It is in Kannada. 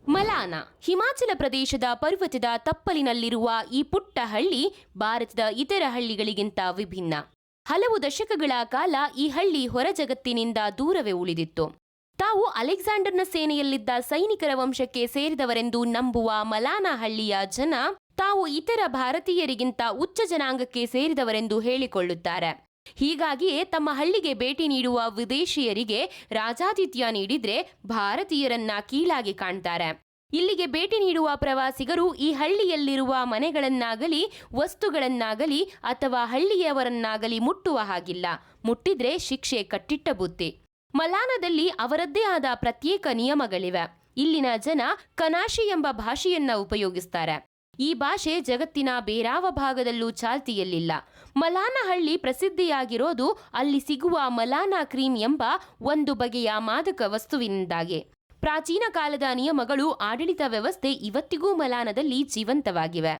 ಮಲಾನ ಹಿಮಾಚಲ ಪ್ರದೇಶದ ಪರ್ವತದ ತಪ್ಪಲಿನಲ್ಲಿರುವ ಈ ಪುಟ್ಟ ಹಳ್ಳಿ ಭಾರತದ ಇತರ ಹಳ್ಳಿಗಳಿಗಿಂತ ವಿಭಿನ್ನ. ಹಲವು ದಶಕಗಳ ಕಾಲ ಈ ಹಳ್ಳಿ ಹೊರ ಜಗತ್ತಿನಿಂದ ದೂರವೇ ಉಳಿದಿತ್ತು. ತಾವು ಅಲೆಕ್ಸಾಂಡರ್ನ ಸೇನೆಯಲ್ಲಿದ್ದ ಸೈನಿಕರ ವಂಶಕ್ಕೆ ಸೇರಿದವರೆಂದು ನಂಬುವ ಮಲಾನ ಹಳ್ಳಿಯ ಜನ ತಾವು ಇತರ ಭಾರತೀಯರಿಗಿಂತ ಉಚ್ಚ ಜನಾಂಗಕ್ಕೆ ಸೇರಿದವರೆಂದು ಹೇಳಿಕೊಳ್ಳುತ್ತಾರೆ. ಹೀಗಾಗಿಯೇ ತಮ್ಮ ಹಳ್ಳಿಗೆ ಭೇಟಿ ನೀಡುವ ವಿದೇಶಿಯರಿಗೆ ರಾಜಾತಿಥ್ಯ ನೀಡಿದ್ರೆ ಭಾರತೀಯರನ್ನ ಕೀಳಾಗಿ ಕಾಣ್ತಾರೆ. ಇಲ್ಲಿಗೆ ಭೇಟಿ ನೀಡುವ ಪ್ರವಾಸಿಗರು ಈ ಹಳ್ಳಿಯಲ್ಲಿರುವ ಮನೆಗಳನ್ನಾಗಲಿ ವಸ್ತುಗಳನ್ನಾಗಲಿ ಅಥವಾ ಹಳ್ಳಿಯವರನ್ನಾಗಲಿ ಮುಟ್ಟುವ ಹಾಗಿಲ್ಲ. ಮುಟ್ಟಿದ್ರೆ ಶಿಕ್ಷೆ ಕಟ್ಟಿಟ್ಟ ಬುತ್ತಿ. ಮಲಾನದಲ್ಲಿ ಅವರದ್ದೇ ಆದ ಪ್ರತ್ಯೇಕ ನಿಯಮಗಳಿವೆ. ಇಲ್ಲಿನ ಜನ ಕನಾಶಿ ಎಂಬ ಭಾಷೆಯನ್ನ ಉಪಯೋಗಿಸ್ತಾರೆ. ಈ ಭಾಷೆ ಜಗತ್ತಿನ ಬೇರಾವ ಭಾಗದಲ್ಲೂ ಚಾಲ್ತಿಯಲ್ಲಿಲ್ಲ. ಮಲಾನ ಹಳ್ಳಿ ಪ್ರಸಿದ್ಧಿಯಾಗಿರೋದು ಅಲ್ಲಿ ಸಿಗುವ ಮಲಾನ ಕ್ರೀಮ್ ಎಂಬ ಒಂದು ಬಗೆಯ ಮಾದಕ ವಸ್ತುವಿನಿಂದಾಗಿ. ಪ್ರಾಚೀನ ಕಾಲದ ನಿಯಮಗಳು, ಆಡಳಿತ ವ್ಯವಸ್ಥೆ ಇವತ್ತಿಗೂ ಮಲಾನದಲ್ಲಿ ಜೀವಂತವಾಗಿವೆ.